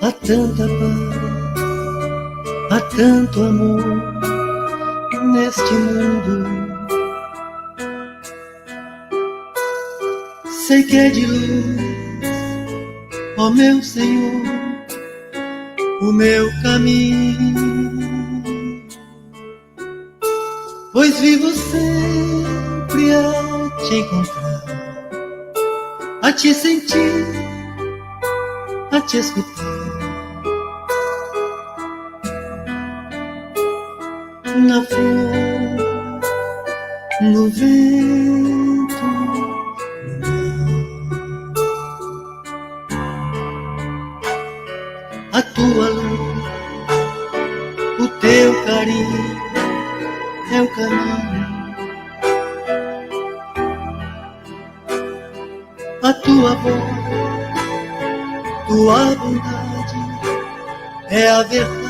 Há tanta paz, há tanto amor neste mundo. Sei que é de luz, ó meu Senhor, o meu caminho, pois vivo sempre a te encontrar, a te sentir, a te escutar. Na flor, no vento, a tua luz, o teu carinho é o caminho. A tua voz, tua bondade é a verdade.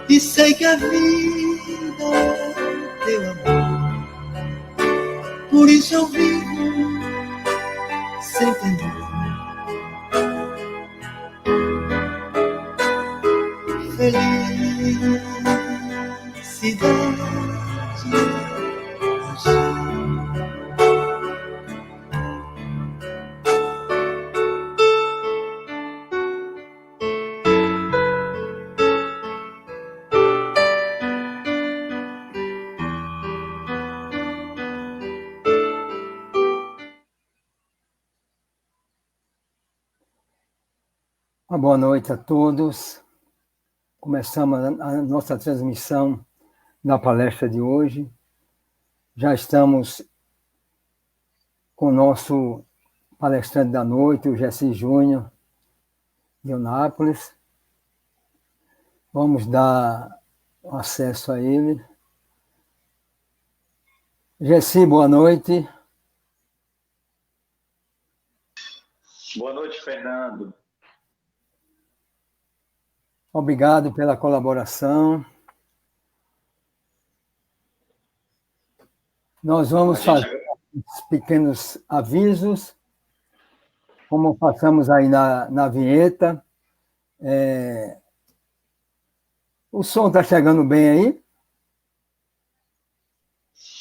E sei que a vida é teu amor, por isso eu vivo sem temor. Felicidade eu sou. Uma boa noite a todos. Começamos a nossa transmissão da palestra de hoje. Já estamos com o nosso palestrante da noite, o Gessi Júnior, de Eunápolis. Vamos dar acesso a ele. Gessi, boa noite. Boa noite, Fernando. Obrigado pela colaboração. Nós vamos fazer uns pequenos avisos, como passamos aí na vinheta. O som está chegando bem aí?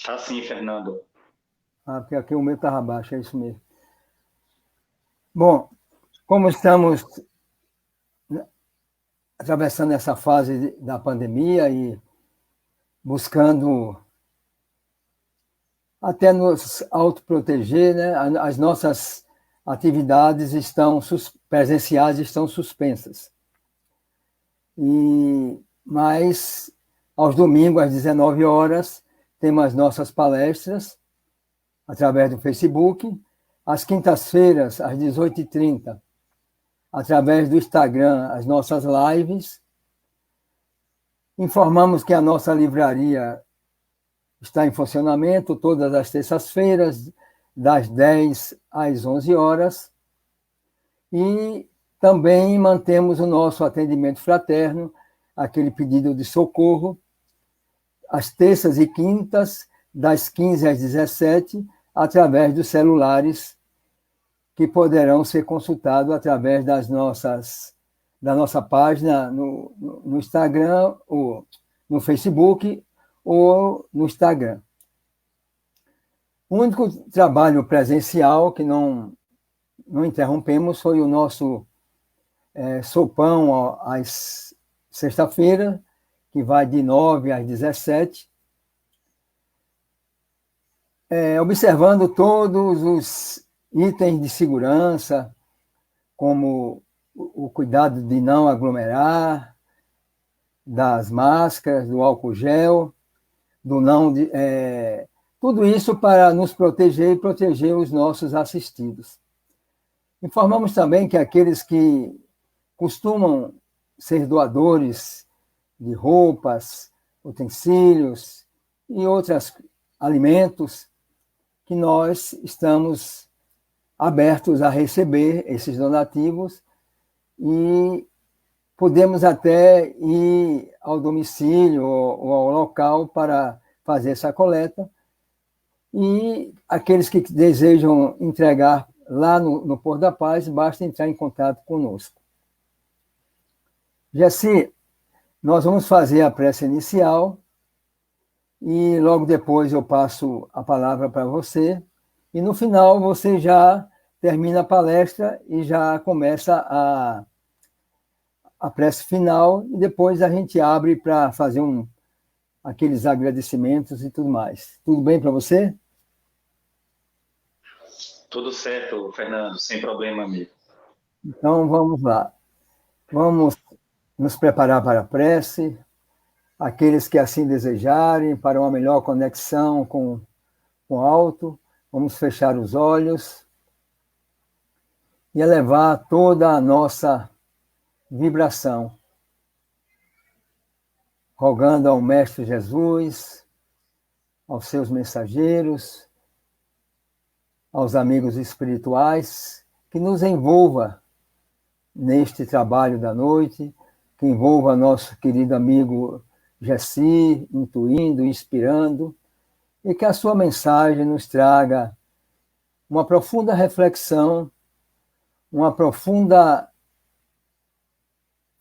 Tá sim, Fernando. Porque aqui o meu estava baixo, é isso mesmo. Bom, como estamos atravessando essa fase da pandemia e buscando até nos autoproteger, né? As nossas atividades presenciais estão suspensas. Mas, aos domingos, às 19 horas, temos as nossas palestras através do Facebook. Às quintas-feiras, às 18h30, através do Instagram, as nossas lives. Informamos que a nossa livraria está em funcionamento todas as terças-feiras, das 10 às 11 horas. E também mantemos o nosso atendimento fraterno, aquele pedido de socorro, às terças e quintas, das 15 às 17, através dos celulares, que poderão ser consultados através da nossa página no Instagram, ou no Facebook, ou no Instagram. O único trabalho presencial que não interrompemos foi o nosso sopão às sexta-feira, que vai de 9 às 17, observando todos os itens de segurança, como o cuidado de não aglomerar, das máscaras, do álcool gel, tudo isso para nos proteger e proteger os nossos assistidos. Informamos também que aqueles que costumam ser doadores de roupas, utensílios e outros alimentos, que nós estamos abertos a receber esses donativos e podemos até ir ao domicílio ou ao local para fazer essa coleta. E aqueles que desejam entregar lá no Pôr da Paz, basta entrar em contato conosco. Jessi, nós vamos fazer a prece inicial e logo depois eu passo a palavra para você e no final você já termina a palestra e já começa a prece final e depois a gente abre para fazer aqueles agradecimentos e tudo mais. Tudo bem para você? Tudo certo, Fernando, sem problema, amigo. Então vamos lá. Vamos nos preparar para a prece. Aqueles que assim desejarem, para uma melhor conexão com o alto, vamos fechar os olhos e elevar toda a nossa vibração, rogando ao Mestre Jesus, aos seus mensageiros, aos amigos espirituais, que nos envolva neste trabalho da noite, que envolva nosso querido amigo Jessi, intuindo, inspirando, e que a sua mensagem nos traga uma profunda reflexão, uma profunda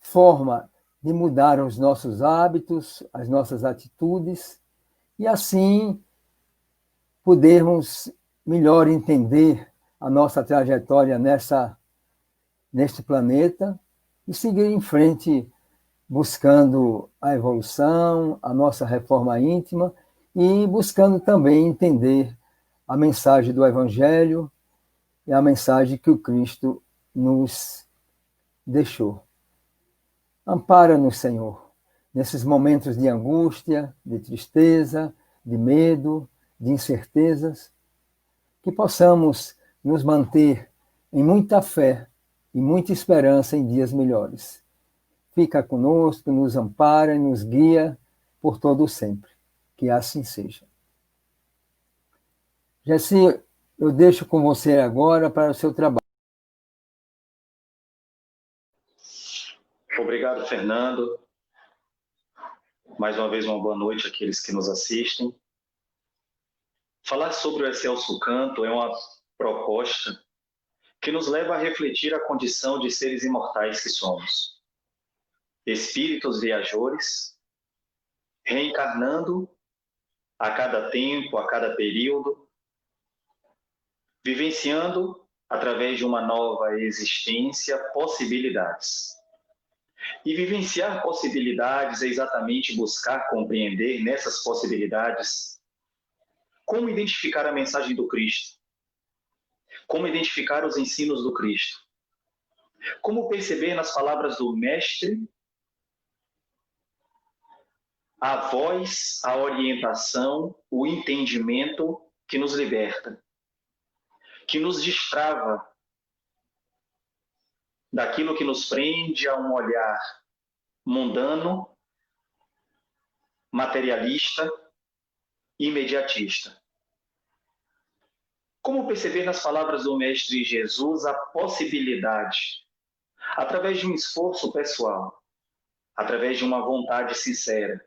forma de mudar os nossos hábitos, as nossas atitudes, e assim podermos melhor entender a nossa trajetória neste planeta e seguir em frente buscando a evolução, a nossa reforma íntima e buscando também entender a mensagem do Evangelho e a mensagem que o Cristo nos deixou. Ampara-nos, Senhor, nesses momentos de angústia, de tristeza, de medo, de incertezas, que possamos nos manter em muita fé e muita esperança em dias melhores. Fica conosco, nos ampara e nos guia por todo o sempre. Que assim seja. Jessi, eu deixo com você agora para o seu trabalho. Obrigado, Fernando. Mais uma vez, uma boa noite àqueles que nos assistem. Falar sobre o Excelso Canto é uma proposta que nos leva a refletir a condição de seres imortais que somos. Espíritos viajores, reencarnando a cada tempo, a cada período, vivenciando, através de uma nova existência, possibilidades. E vivenciar possibilidades é exatamente buscar compreender nessas possibilidades como identificar a mensagem do Cristo, como identificar os ensinos do Cristo, como perceber nas palavras do Mestre a voz, a orientação, o entendimento que nos liberta, que nos destrava daquilo que nos prende a um olhar mundano, materialista, imediatista. Como perceber nas palavras do Mestre Jesus a possibilidade, através de um esforço pessoal, através de uma vontade sincera,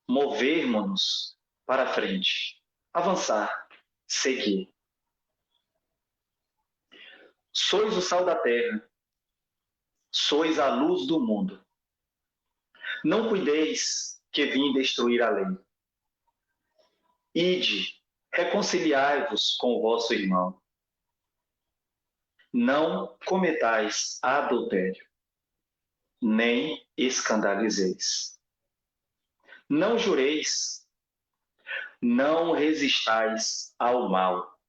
movermos-nos para frente, avançar, seguir. Sois o sal da terra, sois a luz do mundo. Não cuideis que vim destruir a lei. Ide, reconciliai-vos com o vosso irmão. Não cometais adultério, nem escandalizeis. Não jureis, não resistais ao mal.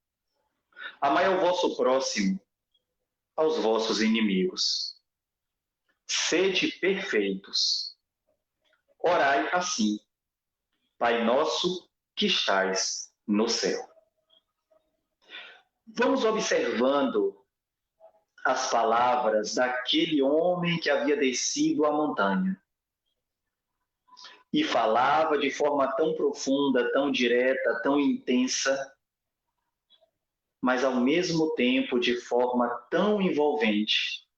Amai ao vosso próximo, aos vossos inimigos. Sede perfeitos. Orai assim, Pai nosso que estais no céu. Vamos observando as palavras daquele homem que havia descido a montanha e falava de forma tão profunda, tão direta, tão intensa, mas ao mesmo tempo de forma tão envolvente,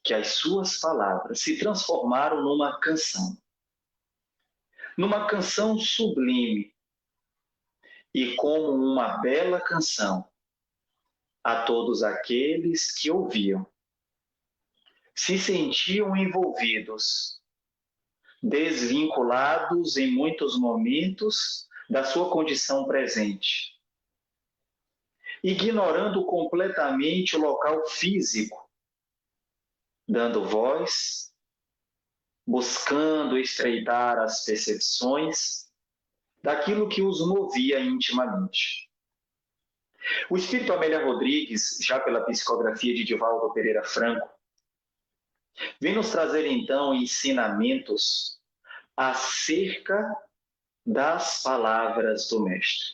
que as suas palavras se transformaram numa canção sublime, e como uma bela canção, a todos aqueles que ouviam. Se sentiam envolvidos, desvinculados em muitos momentos da sua condição presente, ignorando completamente o local físico, dando voz, buscando estreitar as percepções daquilo que os movia intimamente. O espírito Amélia Rodrigues, já pela psicografia de Divaldo Pereira Franco, vem nos trazer então ensinamentos acerca das palavras do Mestre.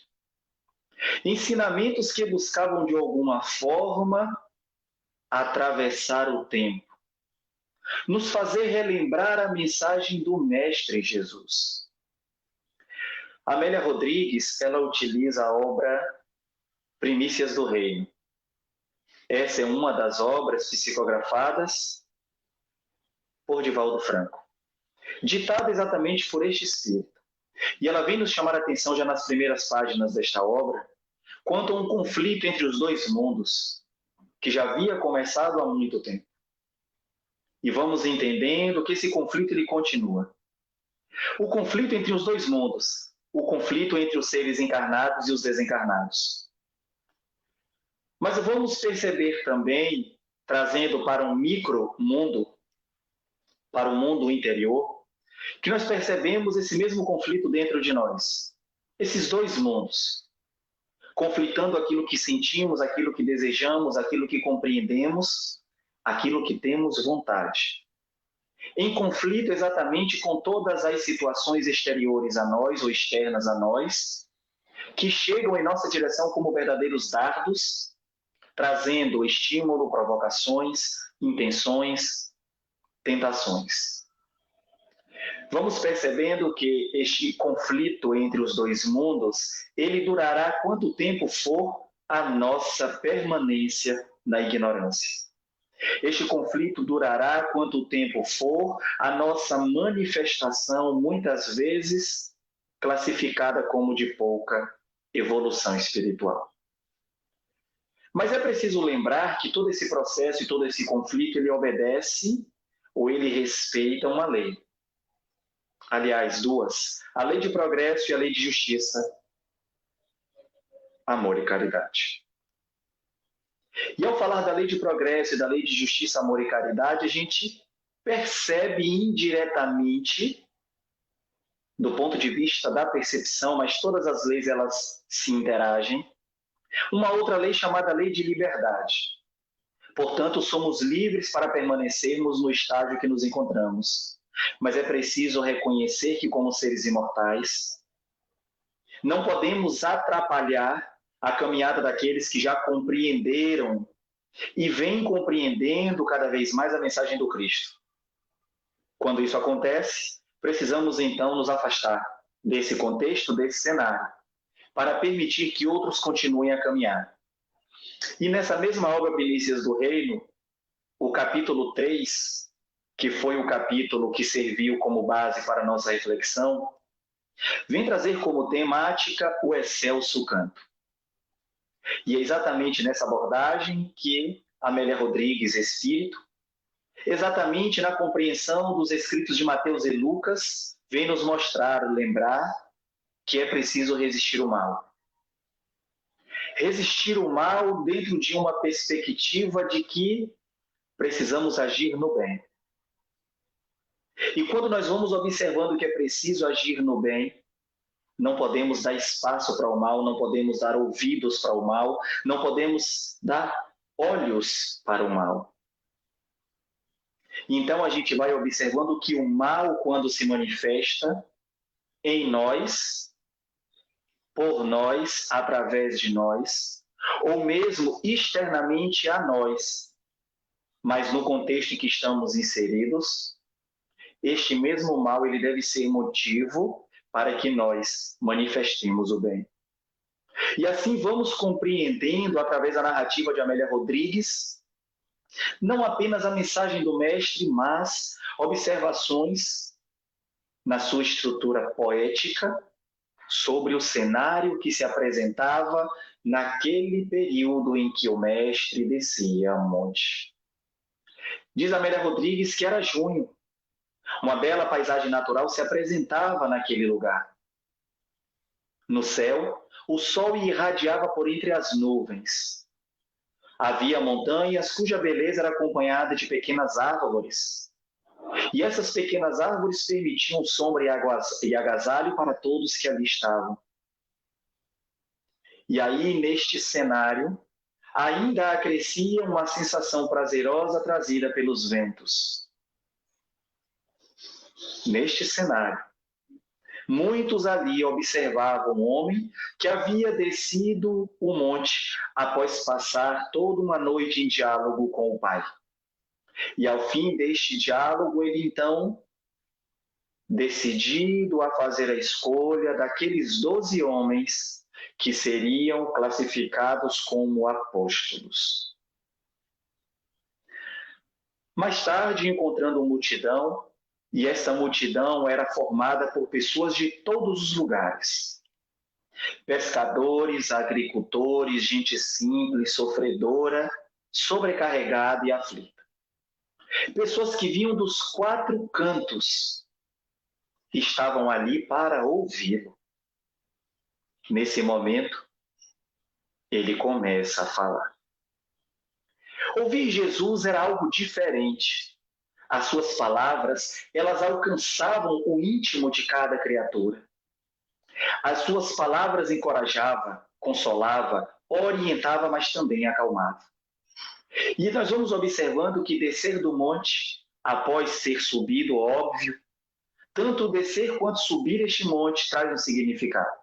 Ensinamentos que buscavam de alguma forma atravessar o tempo, nos fazer relembrar a mensagem do Mestre Jesus. Amélia Rodrigues, ela utiliza a obra Primícias do Reino. Essa é uma das obras psicografadas por Divaldo Franco, ditada exatamente por este espírito. E ela vem nos chamar a atenção já nas primeiras páginas desta obra, quanto a um conflito entre os dois mundos, que já havia começado há muito tempo. E vamos entendendo que esse conflito ele continua. O conflito entre os dois mundos, o conflito entre os seres encarnados e os desencarnados. Mas vamos perceber também, trazendo para um micro-mundo, para o mundo interior, que nós percebemos esse mesmo conflito dentro de nós. Esses dois mundos, conflitando aquilo que sentimos, aquilo que desejamos, aquilo que compreendemos, aquilo que temos vontade. Em conflito exatamente com todas as situações exteriores a nós ou externas a nós, que chegam em nossa direção como verdadeiros dardos, trazendo estímulo, provocações, intenções, tentações. Vamos percebendo que este conflito entre os dois mundos, ele durará quanto tempo for a nossa permanência na ignorância. Este conflito durará quanto tempo for a nossa manifestação, muitas vezes classificada como de pouca evolução espiritual. Mas é preciso lembrar que todo esse processo e todo esse conflito, ele obedece ou ele respeita uma lei. Aliás, duas. A lei de progresso e a lei de justiça. Amor e caridade. E ao falar da lei de progresso e da lei de justiça, amor e caridade, a gente percebe indiretamente, do ponto de vista da percepção, mas todas as leis elas se interagem, uma outra lei chamada lei de liberdade. Portanto, somos livres para permanecermos no estágio que nos encontramos. Mas é preciso reconhecer que, como seres imortais, não podemos atrapalhar a caminhada daqueles que já compreenderam e vêm compreendendo cada vez mais a mensagem do Cristo. Quando isso acontece, precisamos então nos afastar desse contexto, desse cenário, para permitir que outros continuem a caminhar. E nessa mesma obra Primícias do Reino, o capítulo 3, que foi o capítulo que serviu como base para a nossa reflexão, vem trazer como temática o excelso canto. E é exatamente nessa abordagem que Amélia Rodrigues, espírito, exatamente na compreensão dos escritos de Mateus e Lucas, vem nos mostrar, lembrar que é preciso resistir o mal. Resistir o mal dentro de uma perspectiva de que precisamos agir no bem. E quando nós vamos observando que é preciso agir no bem, não podemos dar espaço para o mal, não podemos dar ouvidos para o mal, não podemos dar olhos para o mal. Então a gente vai observando que o mal, quando se manifesta em nós, por nós, através de nós, ou mesmo externamente a nós, mas no contexto em que estamos inseridos, este mesmo mal ele deve ser motivo para que nós manifestemos o bem. E assim vamos compreendendo, através da narrativa de Amélia Rodrigues, não apenas a mensagem do Mestre, mas observações na sua estrutura poética sobre o cenário que se apresentava naquele período em que o mestre descia ao monte. Diz Amélia Rodrigues que era junho. Uma bela paisagem natural se apresentava naquele lugar. No céu, o sol irradiava por entre as nuvens. Havia montanhas cuja beleza era acompanhada de pequenas árvores. E essas pequenas árvores permitiam sombra e agasalho para todos que ali estavam. E aí, neste cenário, ainda acrescia uma sensação prazerosa trazida pelos ventos. Neste cenário, muitos ali observavam um homem que havia descido o monte após passar toda uma noite em diálogo com o Pai. E ao fim deste diálogo, ele então, decidido a fazer a escolha daqueles 12 homens que seriam classificados como apóstolos. Mais tarde, encontrando uma multidão, e essa multidão era formada por pessoas de todos os lugares. Pescadores, agricultores, gente simples, sofredora, sobrecarregada e aflita. Pessoas que vinham dos 4 cantos estavam ali para ouvi-lo. Nesse momento, ele começa a falar. Ouvir Jesus era algo diferente. As suas palavras, elas alcançavam o íntimo de cada criatura. As suas palavras encorajavam, consolavam, orientavam, mas também acalmavam. E nós vamos observando que descer do monte, após ser subido, óbvio, tanto descer quanto subir este monte traz um significado.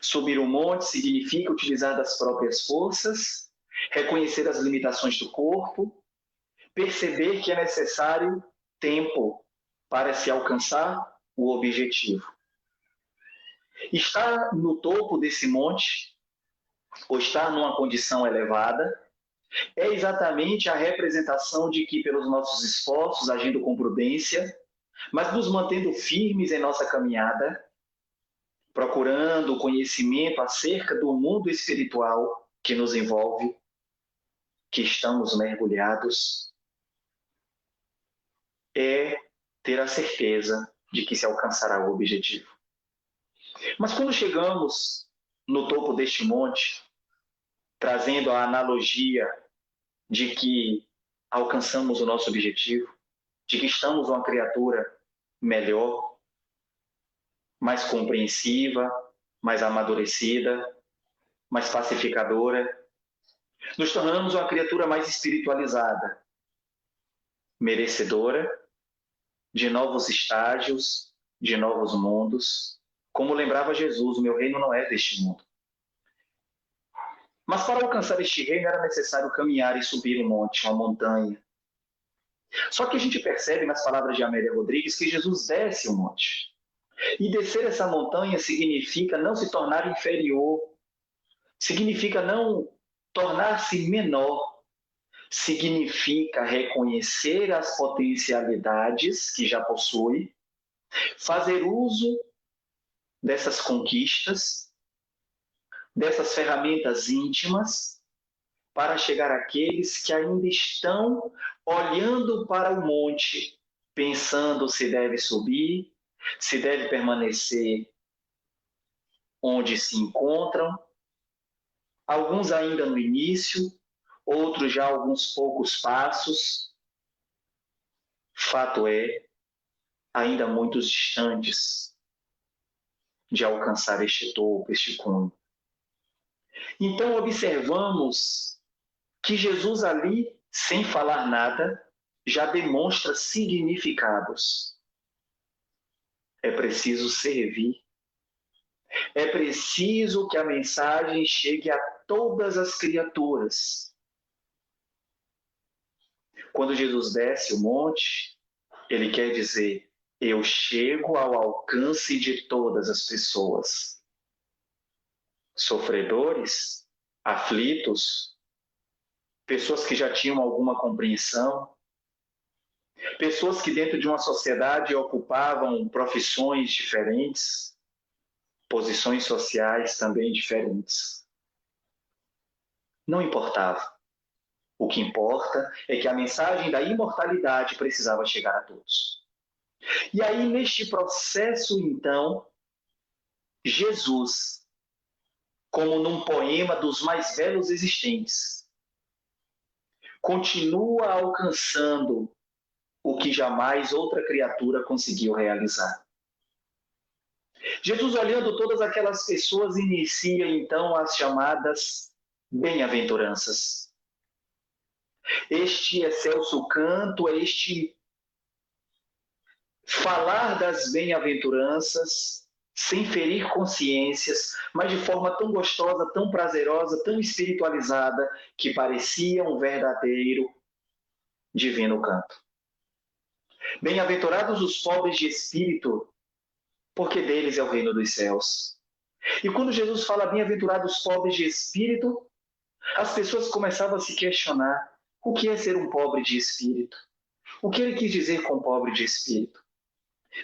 Subir o monte significa utilizar das próprias forças, reconhecer as limitações do corpo, perceber que é necessário tempo para se alcançar o objetivo. Estar no topo desse monte, ou estar numa condição elevada, é exatamente a representação de que, pelos nossos esforços, agindo com prudência, mas nos mantendo firmes em nossa caminhada, procurando o conhecimento acerca do mundo espiritual que nos envolve, que estamos mergulhados, é ter a certeza de que se alcançará o objetivo. Mas quando chegamos no topo deste monte, trazendo a analogia de que alcançamos o nosso objetivo, de que estamos uma criatura melhor, mais compreensiva, mais amadurecida, mais pacificadora, nos tornamos uma criatura mais espiritualizada, merecedora de novos estágios, de novos mundos. Como lembrava Jesus, o meu reino não é deste mundo. Mas para alcançar este reino era necessário caminhar e subir um monte, uma montanha. Só que a gente percebe nas palavras de Amélia Rodrigues que Jesus desce o monte. E descer essa montanha significa não se tornar inferior, significa não tornar-se menor, significa reconhecer as potencialidades que já possui, fazer uso dessas conquistas, dessas ferramentas íntimas, para chegar àqueles que ainda estão olhando para o monte, pensando se deve subir, se deve permanecer onde se encontram, alguns ainda no início, outros já alguns poucos passos. Fato é, ainda muitos distantes de alcançar este topo, este cume. Então observamos que Jesus ali, sem falar nada, já demonstra significados. É preciso servir. É preciso que a mensagem chegue a todas as criaturas. Quando Jesus desce o monte, ele quer dizer: eu chego ao alcance de todas as pessoas. Sofredores, aflitos, pessoas que já tinham alguma compreensão, pessoas que dentro de uma sociedade ocupavam profissões diferentes, posições sociais também diferentes. Não importava. O que importa é que a mensagem da imortalidade precisava chegar a todos. E aí, neste processo, então, Jesus, como num poema dos mais belos existentes, continua alcançando o que jamais outra criatura conseguiu realizar. Jesus, olhando todas aquelas pessoas, inicia então as chamadas bem-aventuranças. Este excelso canto, este falar das bem-aventuranças, sem ferir consciências, mas de forma tão gostosa, tão prazerosa, tão espiritualizada, que parecia um verdadeiro divino canto. Bem-aventurados os pobres de espírito, porque deles é o reino dos céus. E quando Jesus fala bem-aventurados os pobres de espírito, as pessoas começavam a se questionar o que é ser um pobre de espírito. O que ele quis dizer com pobre de espírito?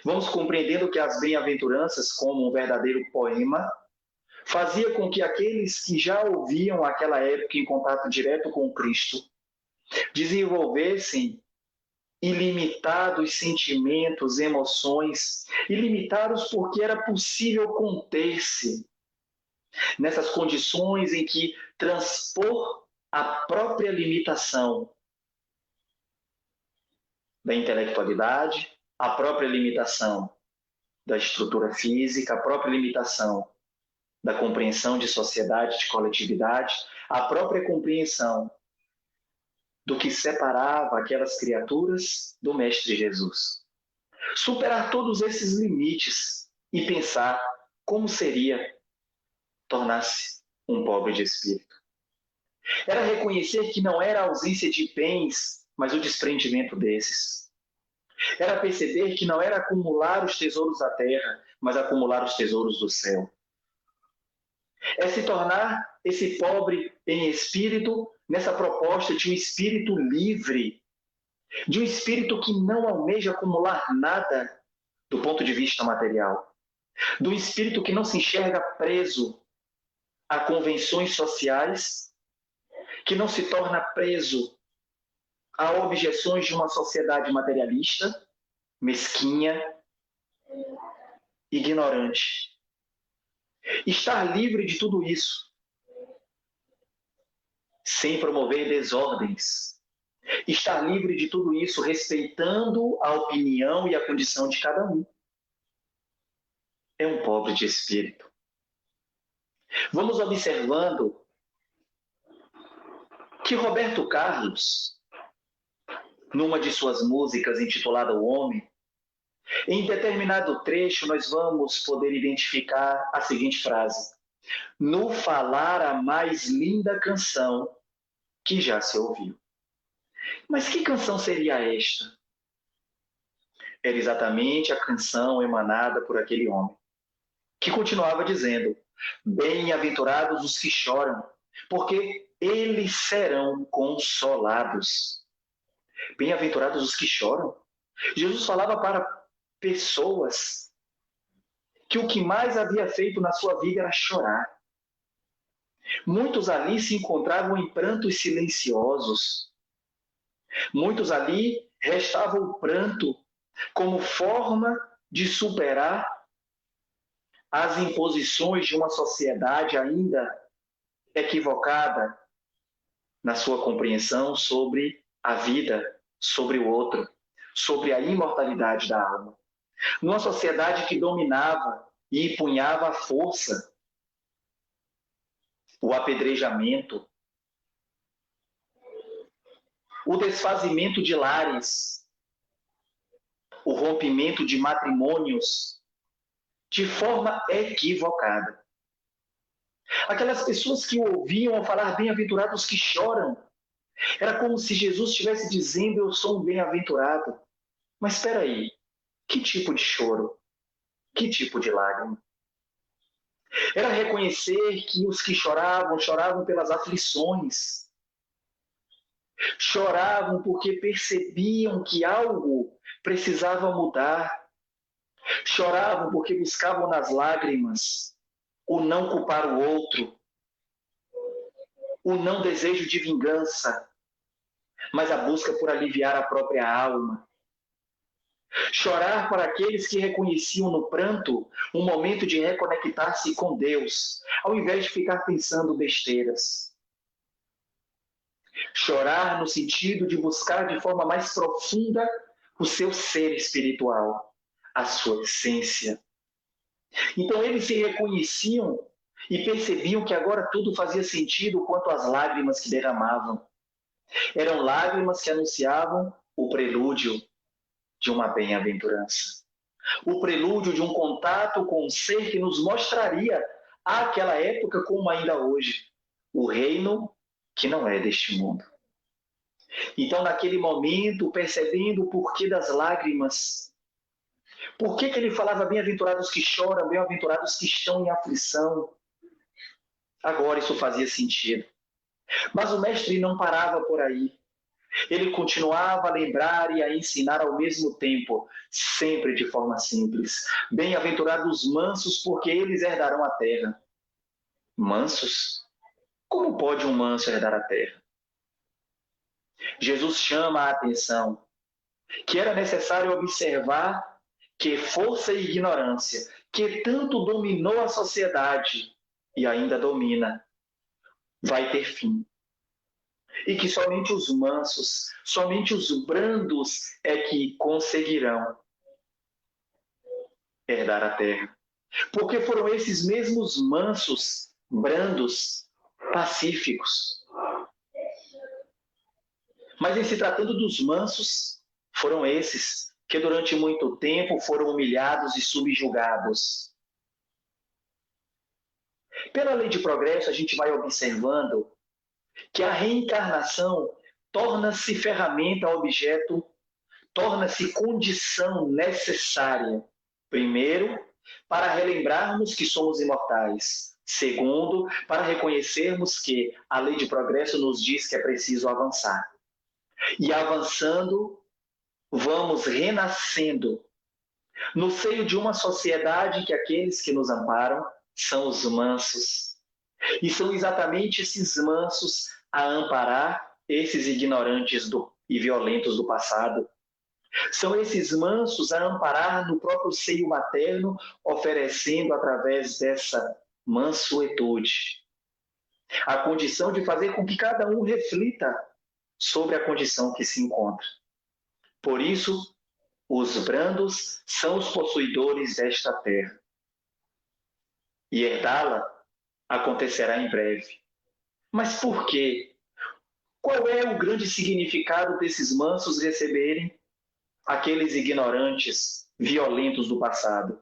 Vamos compreendendo que as bem-aventuranças, como um verdadeiro poema, fazia com que aqueles que já ouviam aquela época em contato direto com Cristo desenvolvessem ilimitados sentimentos, emoções, ilimitados porque era possível conter-se nessas condições em que transpor a própria limitação da intelectualidade, a própria limitação da estrutura física, a própria limitação da compreensão de sociedade, de coletividade, a própria compreensão do que separava aquelas criaturas do Mestre Jesus. Superar todos esses limites e pensar como seria tornar-se um pobre de espírito. Era reconhecer que não era a ausência de bens, mas o desprendimento desses. Era perceber que não era acumular os tesouros da terra, mas acumular os tesouros do céu. É se tornar esse pobre em espírito nessa proposta de um espírito livre, de um espírito que não almeja acumular nada do ponto de vista material, do espírito que não se enxerga preso a convenções sociais, que não se torna preso a objeções de uma sociedade materialista, mesquinha, ignorante. Estar livre de tudo isso, sem promover desordens. Estar livre de tudo isso, respeitando a opinião e a condição de cada um. É um pobre de espírito. Vamos observando que Roberto Carlos, numa de suas músicas intitulada O Homem, em determinado trecho nós vamos poder identificar a seguinte frase: no falar a mais linda canção que já se ouviu. Mas que canção seria esta? Era exatamente a canção emanada por aquele homem, que continuava dizendo: bem-aventurados os que choram, porque eles serão consolados. Bem-aventurados os que choram. Jesus falava para pessoas que o que mais havia feito na sua vida era chorar. Muitos ali se encontravam em prantos silenciosos. Muitos ali restava o pranto como forma de superar as imposições de uma sociedade ainda equivocada na sua compreensão sobre a vida, sobre o outro, sobre a imortalidade da alma. Numa sociedade que dominava e empunhava a força, o apedrejamento, o desfazimento de lares, o rompimento de matrimônios de forma equivocada. Aquelas pessoas que ouviam falar bem-aventurados que choram, era como se Jesus estivesse dizendo: eu sou um bem-aventurado. Mas espera aí, que tipo de choro? Que tipo de lágrima? Era reconhecer que os que choravam, choravam pelas aflições. Choravam porque percebiam que algo precisava mudar. Choravam porque buscavam nas lágrimas o não culpar o outro, o não desejo de vingança, mas a busca por aliviar a própria alma. Chorar para aqueles que reconheciam no pranto um momento de reconectar-se com Deus, ao invés de ficar pensando besteiras. Chorar no sentido de buscar de forma mais profunda o seu ser espiritual, a sua essência. Então eles se reconheciam e percebiam que agora tudo fazia sentido quanto às lágrimas que derramavam. Eram lágrimas que anunciavam o prelúdio de uma bem-aventurança. O prelúdio de um contato com um ser que nos mostraria, àquela época como ainda hoje, o reino que não é deste mundo. Então, naquele momento, percebendo o porquê das lágrimas, por que ele falava bem-aventurados que choram, bem-aventurados que estão em aflição, agora isso fazia sentido. Mas o mestre não parava por aí. Ele continuava a lembrar e a ensinar ao mesmo tempo, sempre de forma simples. Bem-aventurados mansos, porque eles herdarão a terra. Mansos? Como pode um manso herdar a terra? Jesus chama a atenção que era necessário observar que força e ignorância, que tanto dominou a sociedade e ainda domina, vai ter fim. E que somente os mansos, somente os brandos é que conseguirão herdar a terra. Porque foram esses mesmos mansos, brandos, pacíficos. Mas em se tratando dos mansos, foram esses que durante muito tempo foram humilhados e subjugados. Pela lei de progresso, a gente vai observando que a reencarnação torna-se ferramenta, objeto, torna-se condição necessária. Primeiro, para relembrarmos que somos imortais. Segundo, para reconhecermos que a lei de progresso nos diz que é preciso avançar. E avançando, vamos renascendo no seio de uma sociedade que aqueles que nos amparam são os mansos. E são exatamente esses mansos a amparar esses ignorantes e violentos do passado. São esses mansos a amparar no próprio seio materno, oferecendo através dessa mansuetude a condição de fazer com que cada um reflita sobre a condição que se encontra. Por isso, os brandos são os possuidores desta terra. E herdá-la acontecerá em breve. Mas por quê? Qual é o grande significado desses mansos receberem aqueles ignorantes, violentos do passado?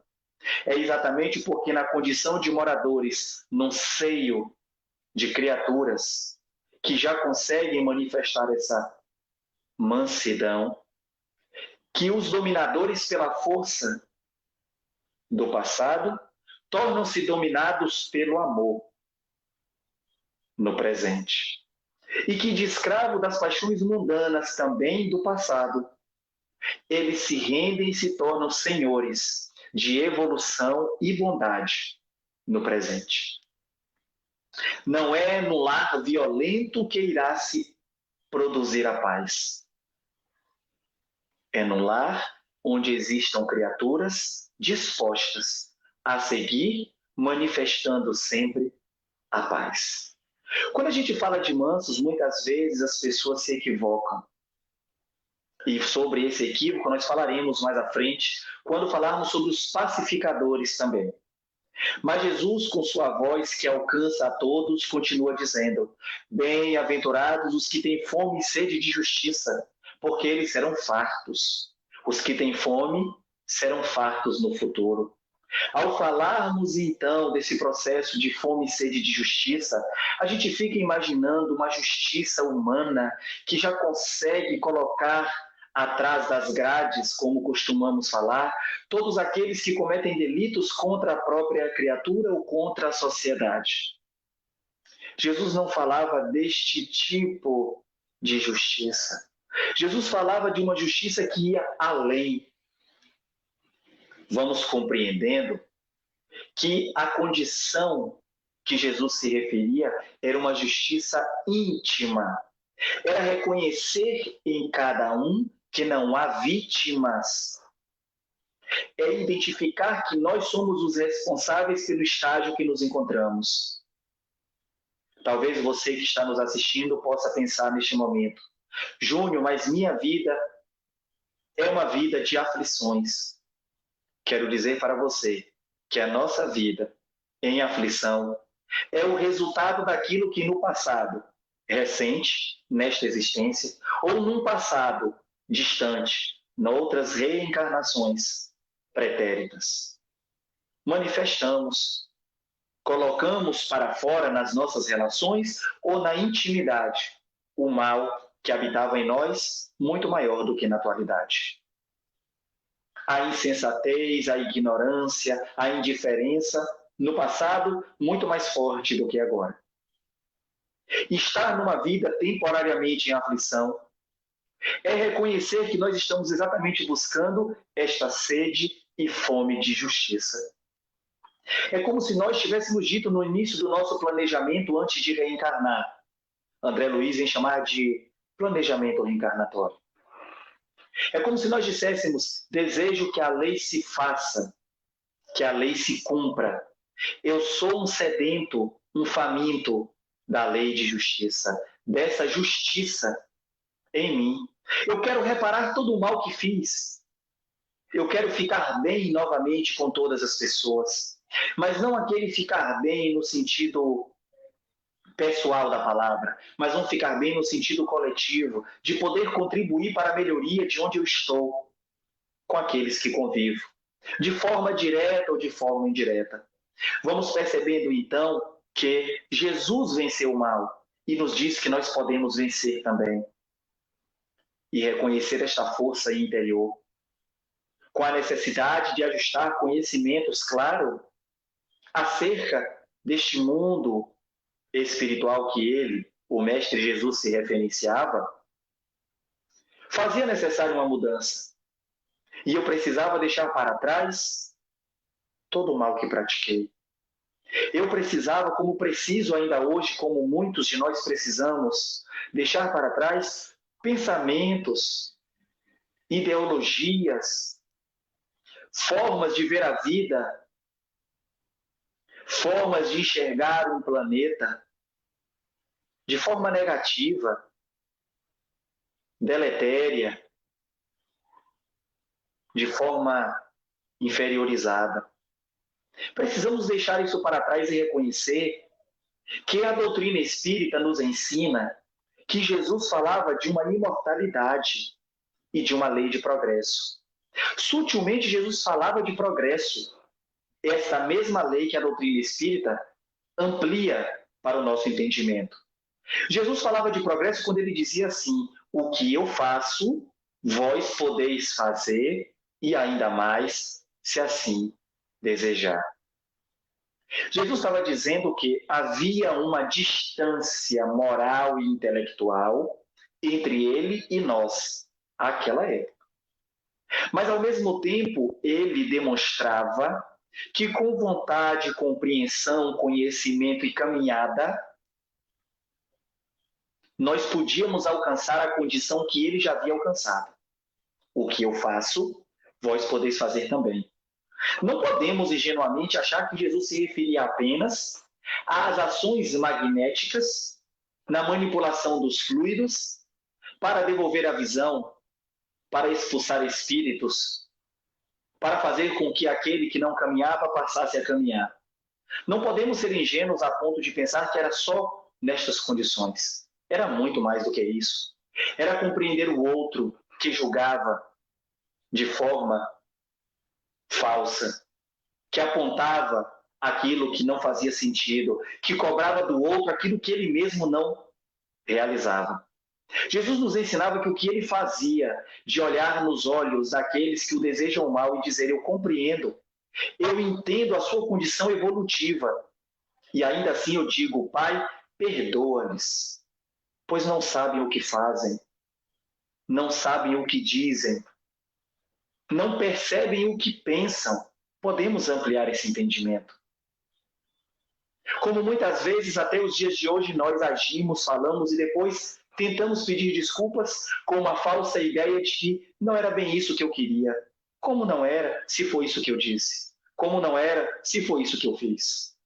É exatamente porque na condição de moradores, num seio de criaturas que já conseguem manifestar essa mansidão, que os dominadores pela força do passado tornam-se dominados pelo amor no presente. E que de escravo das paixões mundanas também do passado, eles se rendem e se tornam senhores de evolução e bondade no presente. Não é no lar violento que irá se produzir a paz. É no lar onde existam criaturas dispostas a seguir manifestando sempre a paz. Quando a gente fala de mansos, muitas vezes as pessoas se equivocam. E sobre esse equívoco nós falaremos mais à frente, quando falarmos sobre os pacificadores também. Mas Jesus, com sua voz que alcança a todos, continua dizendo: bem-aventurados os que têm fome e sede de justiça, porque eles serão fartos. Os que têm fome serão fartos no futuro. Ao falarmos, então, desse processo de fome e sede de justiça, a gente fica imaginando uma justiça humana que já consegue colocar atrás das grades, como costumamos falar, todos aqueles que cometem delitos contra a própria criatura ou contra a sociedade. Jesus não falava deste tipo de justiça. Jesus falava de uma justiça que ia além. vamos compreendendo que a condição que Jesus se referia era uma justiça íntima. Era reconhecer em cada um que não há vítimas. É identificar que nós somos os responsáveis pelo estágio que nos encontramos. Talvez você que está nos assistindo possa pensar neste momento: Júnior, mas minha vida é uma vida de aflições. Quero dizer para você que a nossa vida em aflição é o resultado daquilo que no passado recente, nesta existência, ou num passado distante, noutras reencarnações pretéritas, manifestamos, colocamos para fora nas nossas relações ou na intimidade o mal que habitava em nós, muito maior do que na atualidade. A insensatez, a ignorância, a indiferença, no passado, muito mais forte do que agora. Estar numa vida temporariamente em aflição é reconhecer que nós estamos exatamente buscando esta sede e fome de justiça. É como se nós tivéssemos dito no início do nosso planejamento antes de reencarnar. André Luiz vem chamar de planejamento reencarnatório. É como se nós disséssemos: desejo que a lei se faça, que a lei se cumpra. Eu sou um sedento, um faminto da lei de justiça, dessa justiça em mim. Eu quero reparar todo o mal que fiz. Eu quero ficar bem novamente com todas as pessoas. Mas não aquele ficar bem no sentido pessoal da palavra, mas um ficar bem no sentido coletivo, de poder contribuir para a melhoria de onde eu estou, com aqueles que convivo, de forma direta ou de forma indireta. Vamos percebendo então que Jesus venceu o mal e nos diz que nós podemos vencer também. E reconhecer esta força interior, com a necessidade de ajustar conhecimentos, claro, acerca deste mundo espiritual que ele, o Mestre Jesus, se referenciava, fazia necessário uma mudança. E eu precisava deixar para trás todo o mal que pratiquei. Eu precisava, como preciso ainda hoje, como muitos de nós precisamos, deixar para trás pensamentos, ideologias, formas de ver a vida, formas de enxergar um planeta de forma negativa, deletéria, de forma inferiorizada. Precisamos deixar isso para trás e reconhecer que a doutrina espírita nos ensina que Jesus falava de uma imortalidade e de uma lei de progresso. Sutilmente, Jesus falava de progresso. Essa mesma lei que a doutrina espírita amplia para o nosso entendimento. Jesus falava de progresso quando ele dizia assim: o que eu faço, vós podeis fazer, e ainda mais, se assim desejar. Jesus estava dizendo que havia uma distância moral e intelectual entre ele e nós, àquela época. Mas, ao mesmo tempo, ele demonstrava que com vontade, compreensão, conhecimento e caminhada, nós podíamos alcançar a condição que ele já havia alcançado. O que eu faço, vós podeis fazer também. Não podemos ingenuamente achar que Jesus se referia apenas às ações magnéticas na manipulação dos fluidos para devolver a visão, para expulsar espíritos, para fazer com que aquele que não caminhava passasse a caminhar. Não podemos ser ingênuos a ponto de pensar que era só nestas condições. Era muito mais do que isso. Era compreender o outro que julgava de forma falsa, que apontava aquilo que não fazia sentido, que cobrava do outro aquilo que ele mesmo não realizava. Jesus nos ensinava que o que ele fazia de olhar nos olhos daqueles que o desejam mal e dizer: eu compreendo, eu entendo a sua condição evolutiva, e ainda assim eu digo: Pai, perdoa-lhes, pois não sabem o que fazem, não sabem o que dizem. não percebem o que pensam. Podemos ampliar esse entendimento. Como muitas vezes, até os dias de hoje, nós agimos, falamos e depois tentamos pedir desculpas com uma falsa ideia de que não era bem isso que eu queria. Como não era, se foi isso que eu disse? Como não era, se foi isso que eu fiz?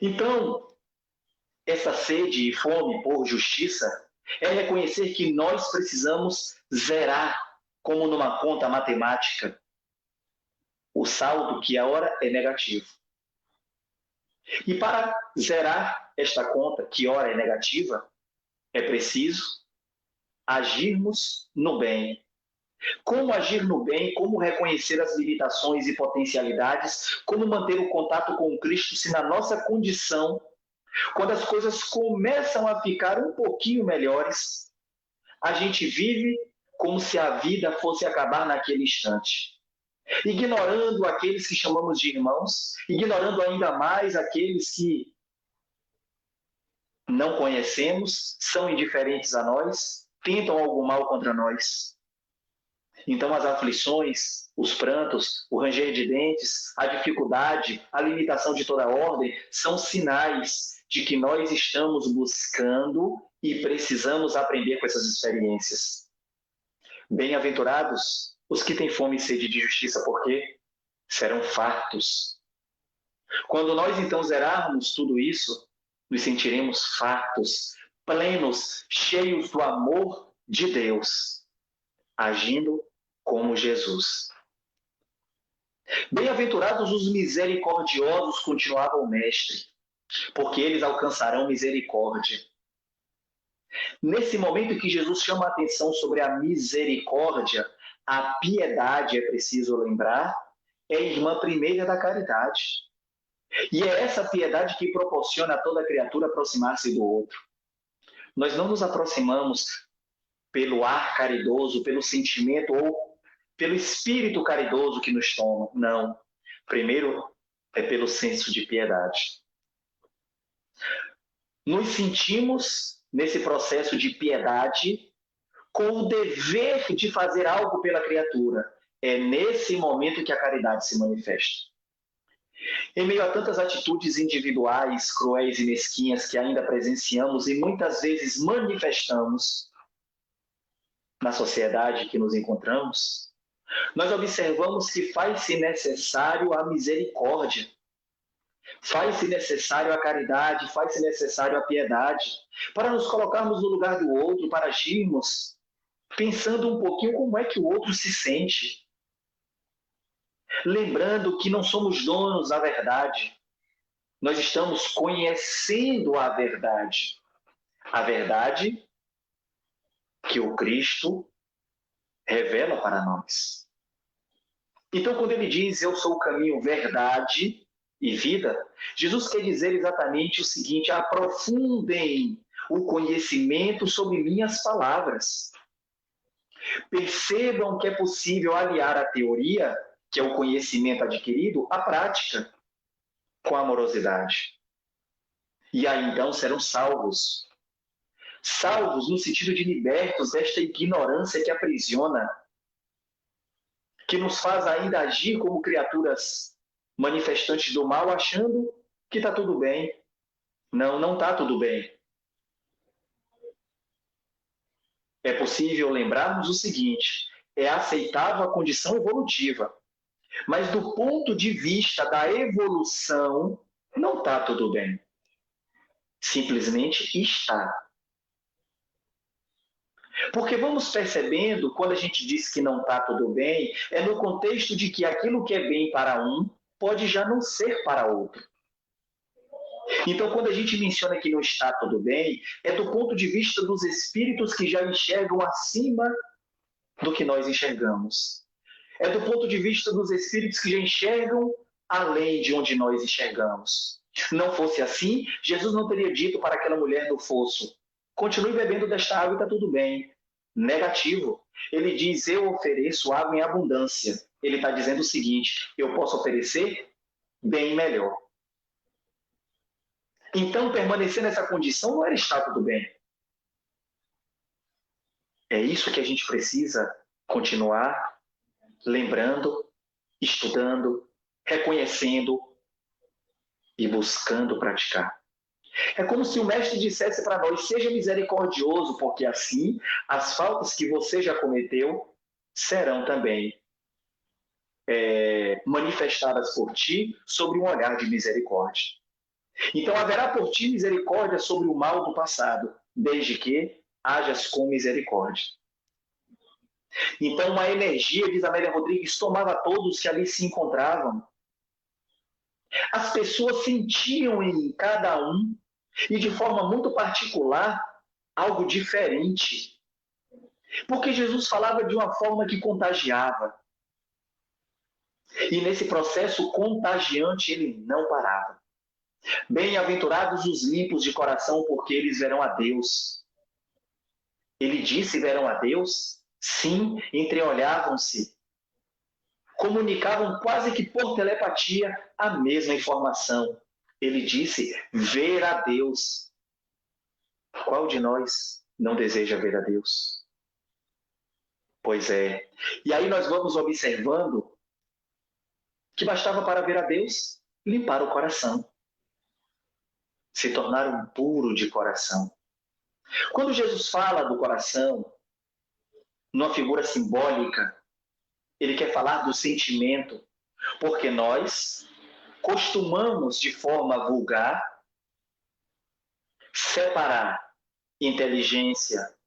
Então, essa sede e fome por justiça é reconhecer que nós precisamos zerar, como numa conta matemática, o saldo que ora é negativo. E para zerar esta conta, que ora é negativa, é preciso agirmos no bem. Como agir no bem, como reconhecer as limitações e potencialidades, como manter o contato com Cristo se na nossa condição, quando as coisas começam a ficar um pouquinho melhores, a gente vive como se a vida fosse acabar naquele instante. Ignorando aqueles que chamamos de irmãos, ignorando ainda mais aqueles que não conhecemos, são indiferentes a nós, tentam algum mal contra nós. Então as aflições, os prantos, o ranger de dentes, a dificuldade, a limitação de toda ordem, são sinais de que nós estamos buscando e precisamos aprender com essas experiências. Bem-aventurados os que têm fome e sede de justiça, porque serão fartos. Quando nós então zerarmos tudo isso, nos sentiremos fartos, plenos, cheios do amor de Deus, agindo como Jesus. Bem-aventurados os misericordiosos, continuava o mestre, porque eles alcançarão misericórdia. Nesse momento em que Jesus chama a atenção sobre a misericórdia, a piedade, é preciso lembrar, é a irmã primeira da caridade. E é essa piedade que proporciona a toda criatura aproximar-se do outro. Nós não nos aproximamos pelo ar caridoso, pelo sentimento ou pelo espírito caridoso que nos toma. Não. Primeiro é pelo senso de piedade. Nos sentimos nesse processo de piedade com o dever de fazer algo pela criatura. É nesse momento que a caridade se manifesta. Em meio a tantas atitudes individuais, cruéis e mesquinhas que ainda presenciamos e muitas vezes manifestamos na sociedade que nos encontramos, nós observamos que faz-se necessário a misericórdia, faz-se necessário a caridade, faz-se necessário a piedade, para nos colocarmos no lugar do outro, para agirmos pensando um pouquinho como é que o outro se sente. Lembrando que não somos donos da verdade, nós estamos conhecendo a verdade. A verdade que o Cristo revela para nós. Então, quando ele diz, eu sou o caminho, verdade e vida, Jesus quer dizer exatamente o seguinte, aprofundem o conhecimento sobre minhas palavras. Percebam que é possível aliar a teoria, que é o conhecimento adquirido, à prática, com amorosidade. E aí então serão salvos. Salvos no sentido de libertos desta ignorância que aprisiona, que nos faz ainda agir como criaturas manifestantes do mal, achando que está tudo bem. Não, não está tudo bem. É possível lembrarmos o seguinte, é aceitável a condição evolutiva, mas do ponto de vista da evolução, não está tudo bem. Simplesmente está. Porque vamos percebendo, quando a gente diz que não está tudo bem, é no contexto de que aquilo que é bem para um, pode já não ser para outro. Então, quando a gente menciona que não está tudo bem, é do ponto de vista dos espíritos que já enxergam acima do que nós enxergamos. É do ponto de vista dos espíritos que já enxergam além de onde nós enxergamos. Não fosse assim, Jesus não teria dito para aquela mulher no fosso, continue bebendo desta água e está tudo bem. Negativo. Ele diz, eu ofereço água em abundância. Ele está dizendo o seguinte, eu posso oferecer bem melhor. Então, permanecer nessa condição não era estar tudo bem. É isso que a gente precisa continuar lembrando, estudando, reconhecendo e buscando praticar. É como se o mestre dissesse para nós: seja misericordioso, porque assim as faltas que você já cometeu serão também manifestadas por ti sobre um olhar de misericórdia. Então haverá por ti misericórdia sobre o mal do passado, desde que hajas com misericórdia. Então uma energia, diz Amélia Rodrigues, tomava todos que ali se encontravam. As pessoas sentiam em cada um, e de forma muito particular, algo diferente. Porque Jesus falava de uma forma que contagiava. E nesse processo contagiante ele não parava. Bem-aventurados os limpos de coração, porque eles verão a Deus. Ele disse: verão a Deus? Sim, entreolhavam-se. Comunicavam quase que por telepatia a mesma informação. Ele disse: ver a Deus. Qual de nós não deseja ver a Deus? Pois é. E aí nós vamos observando que bastava para ver a Deus limpar o coração, se tornar um puro de coração. Quando Jesus fala do coração, numa figura simbólica, ele quer falar do sentimento, porque nós costumamos, de forma vulgar, separar inteligência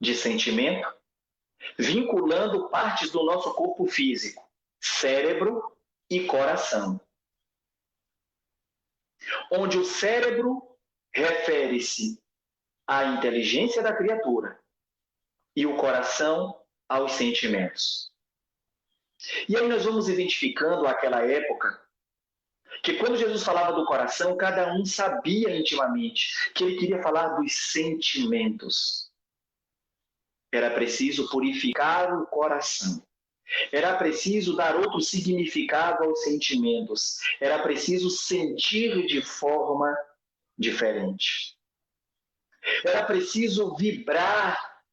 de sentimento, vinculando partes do nosso corpo físico, cérebro e coração. Onde o cérebro refere-se à inteligência da criatura e o coração aos sentimentos. E aí nós vamos identificando aquela época que quando Jesus falava do coração, cada um sabia intimamente que ele queria falar dos sentimentos. Era preciso purificar o coração. Era preciso dar outro significado aos sentimentos. Era preciso sentir de forma diferente. Era preciso vibrar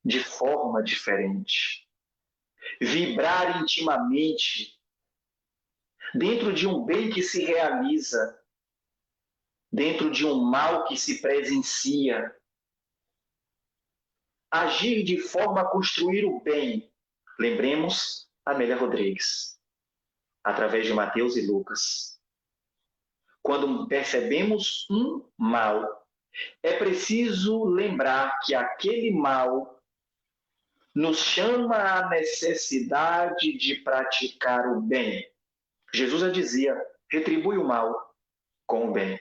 de forma diferente. Vibrar intimamente dentro de um bem que se realiza, dentro de um mal que se presencia. Agir de forma a construir o bem. Lembremos Amélia Rodrigues, através de Mateus e Lucas. Quando percebemos um mal, é preciso lembrar que aquele mal nos chama à necessidade de praticar o bem. Jesus já dizia: retribui o mal com o bem.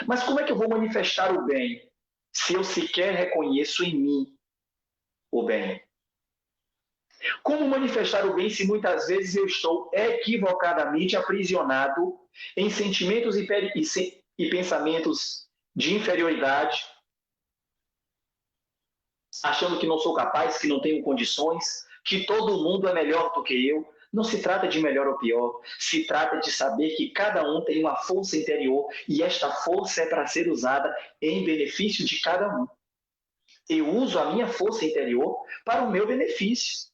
Mas como é que eu vou manifestar o bem se eu sequer reconheço em mim o bem? Como manifestar o bem se muitas vezes eu estou equivocadamente aprisionado em sentimentos e pensamentos de inferioridade, achando que não sou capaz, que não tenho condições, que todo mundo é melhor do que eu? Não se trata de melhor ou pior, se trata de saber que cada um tem uma força interior e esta força é para ser usada em benefício de cada um. Eu uso a minha força interior para o meu benefício.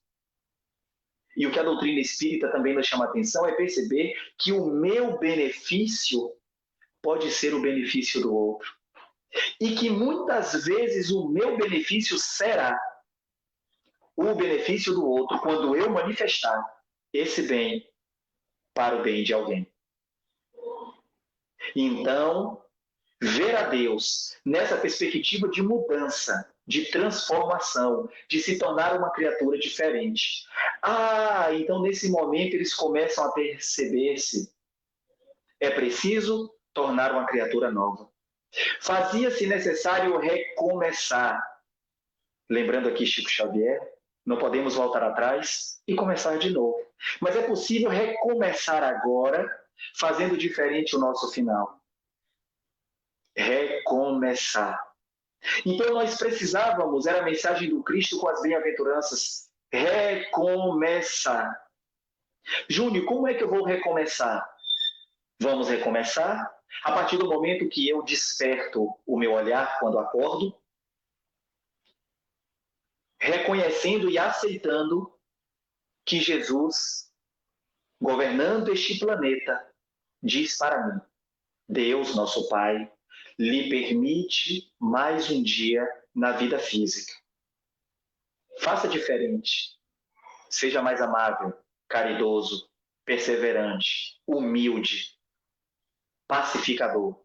E o que a doutrina espírita também nos chama a atenção é perceber que o meu benefício pode ser o benefício do outro. E que muitas vezes o meu benefício será o benefício do outro quando eu manifestar esse bem para o bem de alguém. Então, ver a Deus nessa perspectiva de mudança, de transformação, de se tornar uma criatura diferente. Então nesse momento eles começam a perceber-se. É preciso tornar uma criatura nova. Fazia-se necessário recomeçar. Lembrando aqui Chico Xavier, não podemos voltar atrás e começar de novo. Mas é possível recomeçar agora, fazendo diferente o nosso final. Recomeçar. Então nós precisávamos, era a mensagem do Cristo com as bem-aventuranças, recomeçar. Júnior, como é que eu vou recomeçar? Vamos recomeçar a partir do momento que eu desperto o meu olhar quando acordo, reconhecendo e aceitando que Jesus, governando este planeta, diz para mim: Deus, nosso Pai, lhe permite mais um dia na vida física. Faça diferente. Seja mais amável, caridoso, perseverante, humilde, pacificador,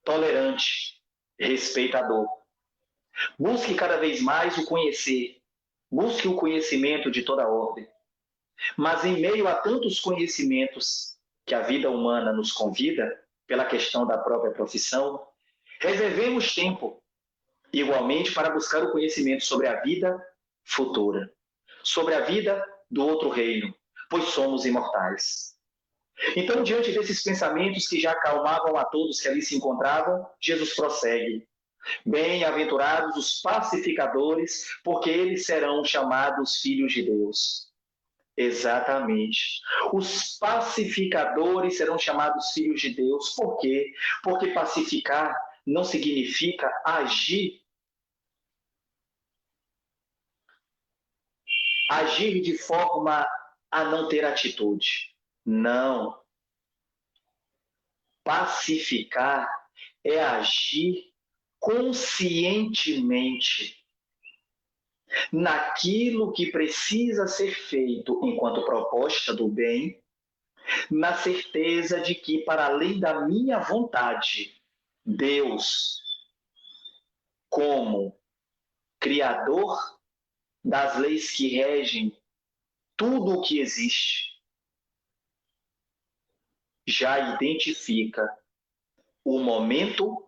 tolerante, respeitador. Busque cada vez mais o conhecer. Busque o conhecimento de toda ordem. Mas em meio a tantos conhecimentos que a vida humana nos convida, pela questão da própria profissão, reservemos tempo, igualmente, para buscar o conhecimento sobre a vida futura, sobre a vida do outro reino, pois somos imortais. Então, diante desses pensamentos que já acalmavam a todos que ali se encontravam, Jesus prossegue: Bem-aventurados os pacificadores, porque eles serão chamados filhos de Deus. Exatamente. Os pacificadores serão chamados filhos de Deus. Por quê? Porque pacificar não significa agir de forma a não ter atitude. Não. Pacificar é agir conscientemente naquilo que precisa ser feito enquanto proposta do bem, na certeza de que, para além da minha vontade, Deus, como Criador das leis que regem tudo o que existe, já identifica o momento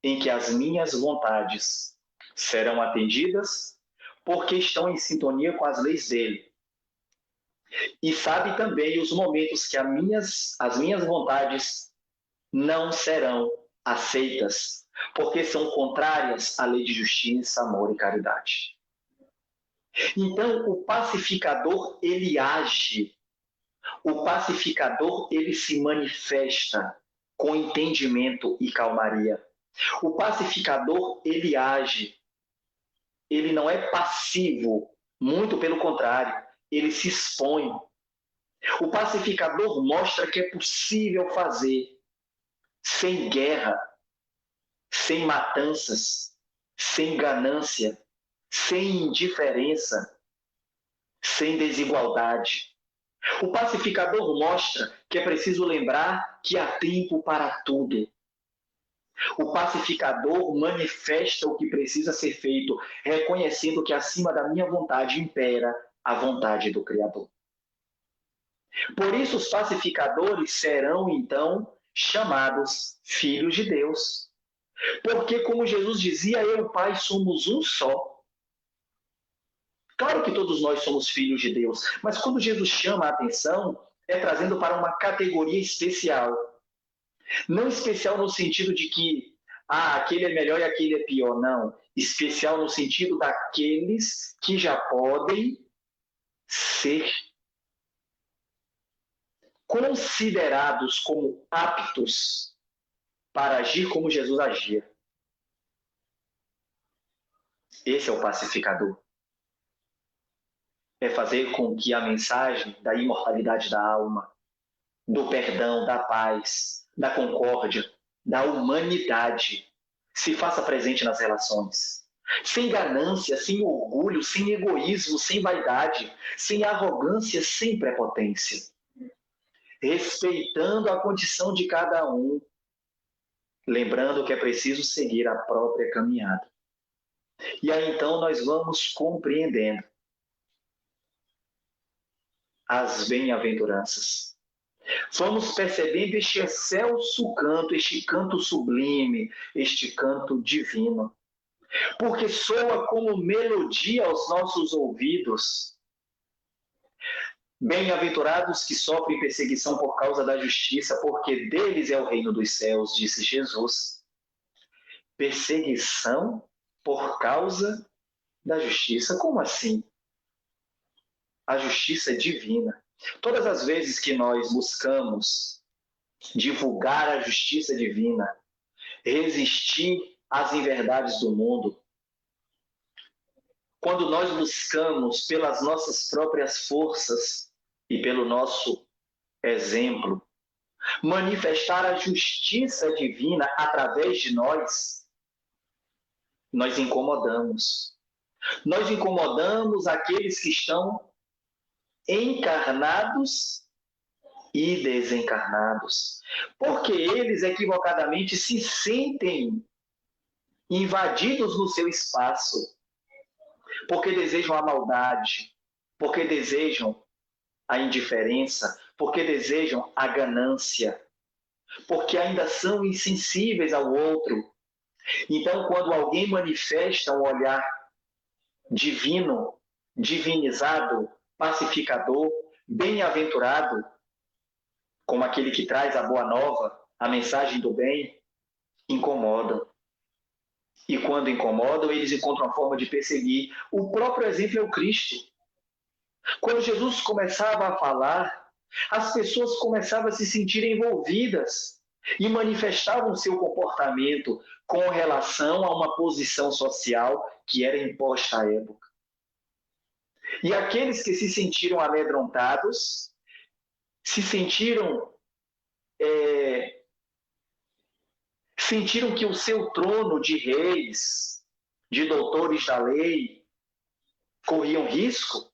em que as minhas vontades serão atendidas, porque estão em sintonia com as leis dele. E sabe também os momentos que as minhas vontades não serão aceitas, porque são contrárias à lei de justiça, amor e caridade. Então, o pacificador, ele age. O pacificador, ele se manifesta com entendimento e calmaria. O pacificador, ele age. Ele não é passivo, muito pelo contrário, ele se expõe. O pacificador mostra que é possível fazer sem guerra, sem matanças, sem ganância, sem indiferença, sem desigualdade. O pacificador mostra que é preciso lembrar que há tempo para tudo. O pacificador manifesta o que precisa ser feito, reconhecendo que acima da minha vontade impera a vontade do Criador. Por isso, os pacificadores serão, então, chamados filhos de Deus. Porque, como Jesus dizia, eu e o Pai somos um só. Claro que todos nós somos filhos de Deus, mas quando Jesus chama a atenção, é trazendo para uma categoria especial. Não especial no sentido de que aquele é melhor e aquele é pior, não. Especial no sentido daqueles que já podem ser considerados como aptos para agir como Jesus agia. Esse é o pacificador. É fazer com que a mensagem da imortalidade da alma, do perdão, da paz, da concórdia, da humanidade se faça presente nas relações. Sem ganância, sem orgulho, sem egoísmo, sem vaidade, sem arrogância, sem prepotência. Respeitando a condição de cada um, lembrando que é preciso seguir a própria caminhada. E aí então nós vamos compreendendo as bem-aventuranças. Vamos percebendo este excelso canto, este canto sublime, este canto divino. Porque soa como melodia aos nossos ouvidos. Bem-aventurados que sofrem perseguição por causa da justiça, porque deles é o reino dos céus, disse Jesus. Perseguição por causa da justiça? Como assim? A justiça é divina. Todas as vezes que nós buscamos divulgar a justiça divina, resistir às inverdades do mundo, quando nós buscamos pelas nossas próprias forças e pelo nosso exemplo, manifestar a justiça divina através de nós, nós incomodamos. Nós incomodamos aqueles que estão encarnados e desencarnados, porque eles equivocadamente se sentem invadidos no seu espaço, porque desejam a maldade, porque desejam a indiferença, porque desejam a ganância, porque ainda são insensíveis ao outro. Então, quando alguém manifesta um olhar divino, divinizado, pacificador, bem-aventurado, como aquele que traz a boa nova, a mensagem do bem, incomodam. E quando incomodam, eles encontram a forma de perseguir. O próprio exemplo é o Cristo. Quando Jesus começava a falar, as pessoas começavam a se sentir envolvidas e manifestavam seu comportamento com relação a uma posição social que era imposta à época. E aqueles que se sentiram amedrontados, sentiram que o seu trono de reis, de doutores da lei, corriam risco.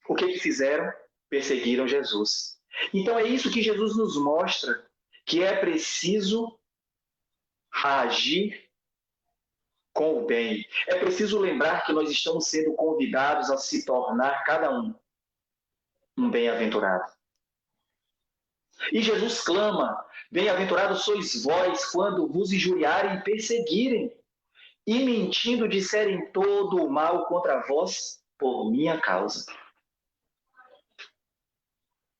O que fizeram? Perseguiram Jesus. Então é isso que Jesus nos mostra, que é preciso agir com o bem. É preciso lembrar que nós estamos sendo convidados a se tornar, cada um bem-aventurado. E Jesus clama: bem-aventurados sois vós quando vos injuriarem e perseguirem, e mentindo disserem todo o mal contra vós por minha causa.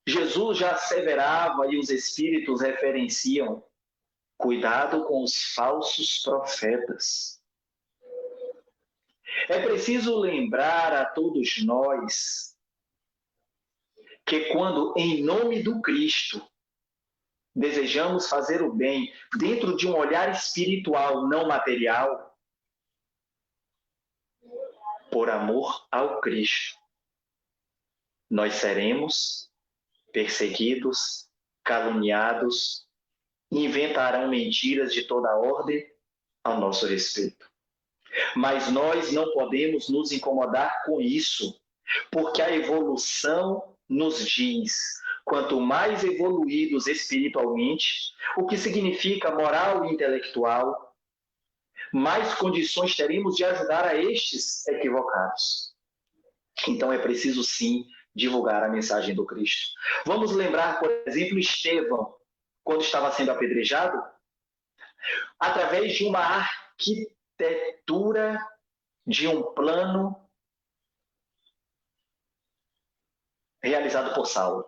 Jesus já asseverava e os espíritos referenciam: cuidado com os falsos profetas. É preciso lembrar a todos nós que quando, em nome do Cristo, desejamos fazer o bem dentro de um olhar espiritual, não material, por amor ao Cristo, nós seremos perseguidos, caluniados, inventarão mentiras de toda ordem ao nosso respeito. Mas nós não podemos nos incomodar com isso, porque a evolução nos diz: quanto mais evoluídos espiritualmente, o que significa moral e intelectual, mais condições teremos de ajudar a estes equivocados. Então é preciso sim divulgar a mensagem do Cristo. Vamos lembrar, por exemplo, Estevão, quando estava sendo apedrejado, através de uma arquitetura, de um plano realizado por Saulo.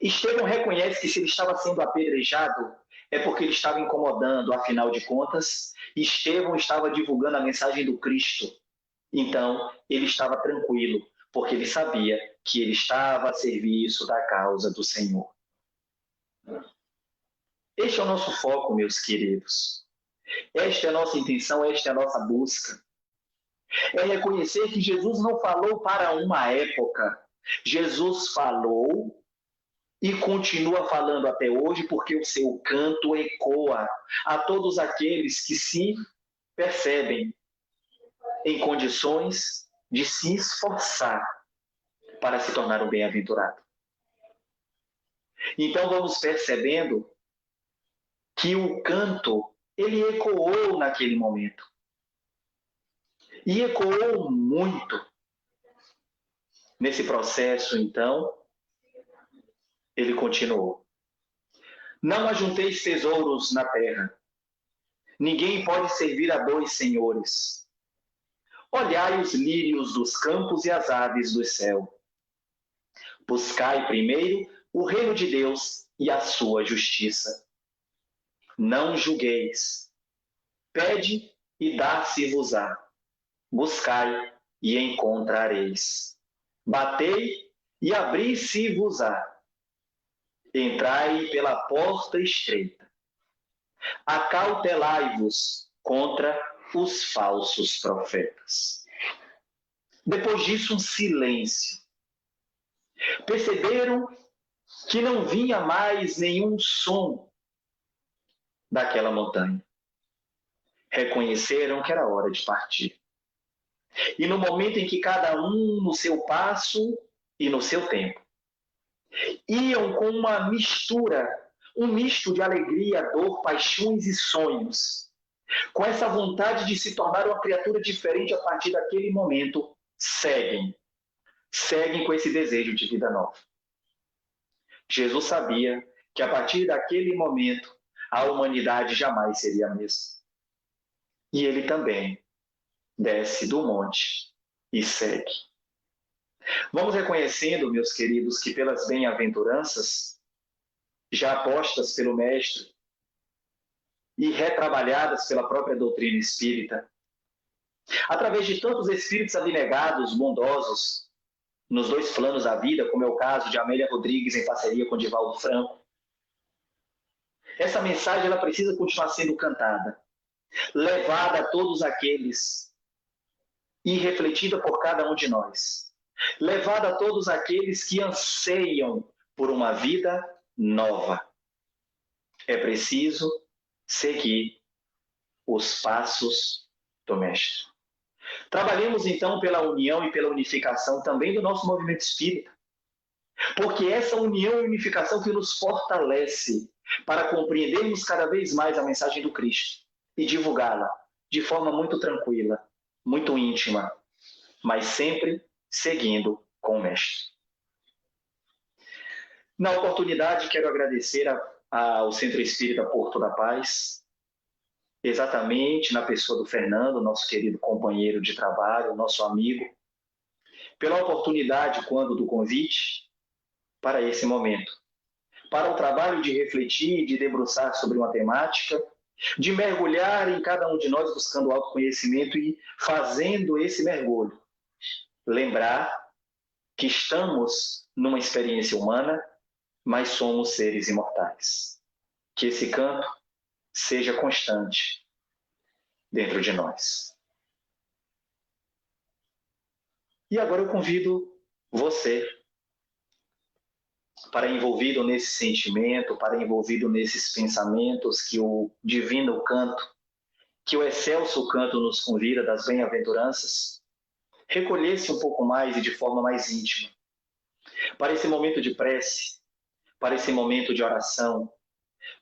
Estevão reconhece que se ele estava sendo apedrejado é porque ele estava incomodando, afinal de contas, Estevão estava divulgando a mensagem do Cristo. Então, ele estava tranquilo, porque ele sabia que ele estava a serviço da causa do Senhor. Este é o nosso foco, meus queridos. Esta é a nossa intenção, esta é a nossa busca. É reconhecer que Jesus não falou para uma época. Jesus falou e continua falando até hoje, porque o seu canto ecoa a todos aqueles que se percebem em condições de se esforçar para se tornar um bem-aventurado. Então vamos percebendo que o canto, ele ecoou naquele momento. E ecoou muito. Nesse processo, então, ele continuou: não ajunteis tesouros na terra. Ninguém pode servir a dois senhores. Olhai os lírios dos campos e as aves do céu. Buscai primeiro o reino de Deus e a sua justiça. Não julgueis. Pede e dar-se-vos-á. Buscai e encontrareis. Batei e abri-se-vos-á. Entrai pela porta estreita. Acautelai-vos contra os falsos profetas. Depois disso, um silêncio. Perceberam que não vinha mais nenhum som daquela montanha. Reconheceram que era hora de partir. E no momento em que cada um, no seu passo e no seu tempo, iam com uma mistura, um misto de alegria, dor, paixões e sonhos, com essa vontade de se tornar uma criatura diferente a partir daquele momento, seguem com esse desejo de vida nova. Jesus sabia que a partir daquele momento a humanidade jamais seria a mesma. E ele também desce do monte e segue. Vamos reconhecendo, meus queridos, que pelas bem-aventuranças, já postas pelo Mestre e retrabalhadas pela própria doutrina espírita, através de tantos espíritos abnegados, bondosos, nos dois planos da vida, como é o caso de Amélia Rodrigues em parceria com Divaldo Franco, essa mensagem ela precisa continuar sendo cantada, levada a todos aqueles e refletida por cada um de nós, levada a todos aqueles que anseiam por uma vida nova. É preciso seguir os passos do Mestre. Trabalhemos então pela união e pela unificação também do nosso movimento espírita, porque essa união e unificação que nos fortalece para compreendermos cada vez mais a mensagem do Cristo e divulgá-la de forma muito tranquila, muito íntima, mas sempre seguindo com o Mestre. Na oportunidade, quero agradecer ao Centro Espírita Porto da Paz, exatamente na pessoa do Fernando, nosso querido companheiro de trabalho, nosso amigo, pela oportunidade, quando do convite, para esse momento, para o trabalho de refletir, de debruçar sobre uma temática, de mergulhar em cada um de nós buscando autoconhecimento e fazendo esse mergulho. Lembrar que estamos numa experiência humana, mas somos seres imortais. Que esse canto seja constante dentro de nós. E agora eu convido você para envolvido nesse sentimento, para envolvido nesses pensamentos que o divino canto, que o excelso canto nos convida das bem-aventuranças, recolher-se um pouco mais e de forma mais íntima, para esse momento de prece, para esse momento de oração,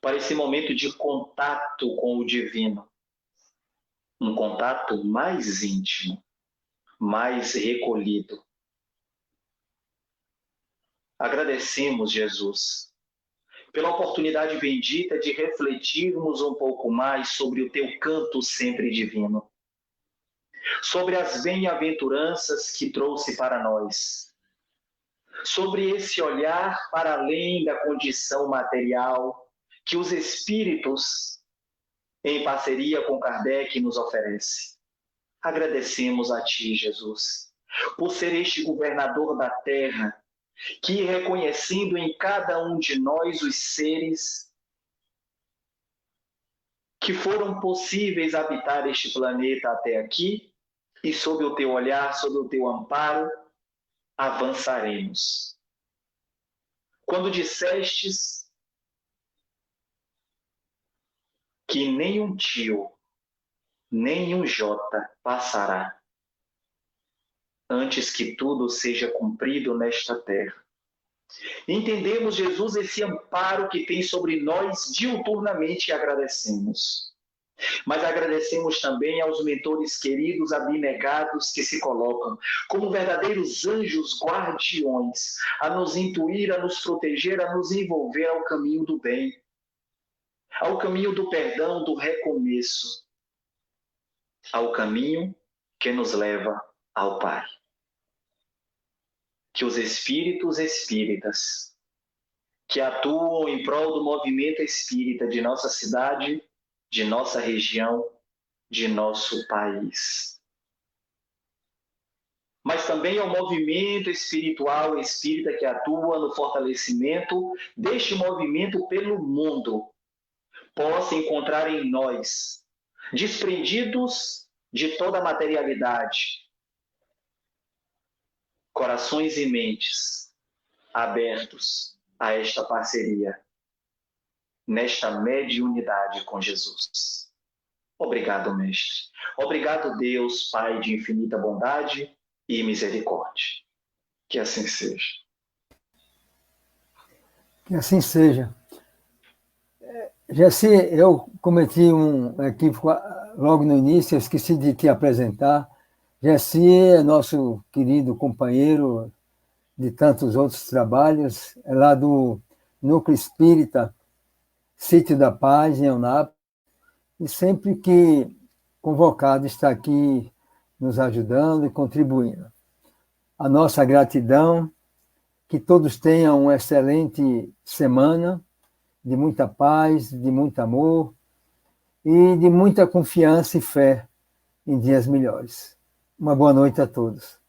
para esse momento de contato com o divino, um contato mais íntimo, mais recolhido. Agradecemos, Jesus, pela oportunidade bendita de refletirmos um pouco mais sobre o teu canto sempre divino, sobre as bem-aventuranças que trouxe para nós, sobre esse olhar para além da condição material que os espíritos, em parceria com Kardec, nos oferecem. Agradecemos a ti, Jesus, por ser este governador da terra, que reconhecendo em cada um de nós os seres que foram possíveis habitar este planeta até aqui, e sob o teu olhar, sob o teu amparo, avançaremos. Quando dissestes que nem um tio, nem um jota passará, antes que tudo seja cumprido nesta terra. Entendemos, Jesus, esse amparo que tem sobre nós diuturnamente e agradecemos. Mas agradecemos também aos mentores queridos, abnegados, que se colocam como verdadeiros anjos guardiões, a nos intuir, a nos proteger, a nos envolver ao caminho do bem, ao caminho do perdão, do recomeço, ao caminho que nos leva ao Pai. Que os espíritos espíritas que atuam em prol do movimento espírita de nossa cidade, de nossa região, de nosso país, mas também ao movimento espiritual espírita que atua no fortalecimento deste movimento pelo mundo, possa encontrar em nós desprendidos de toda a materialidade, corações e mentes abertos a esta parceria, nesta mediunidade com Jesus. Obrigado, Mestre. Obrigado, Deus, Pai de infinita bondade e misericórdia. Que assim seja. Que assim seja. Jessy, eu cometi um equívoco logo no início, eu esqueci de te apresentar. Jessy é nosso querido companheiro de tantos outros trabalhos, é lá do Núcleo Espírita Sítio da Paz, em Eunápolis, e sempre que convocado está aqui nos ajudando e contribuindo. A nossa gratidão, que todos tenham uma excelente semana, de muita paz, de muito amor e de muita confiança e fé em dias melhores. Uma boa noite a todos.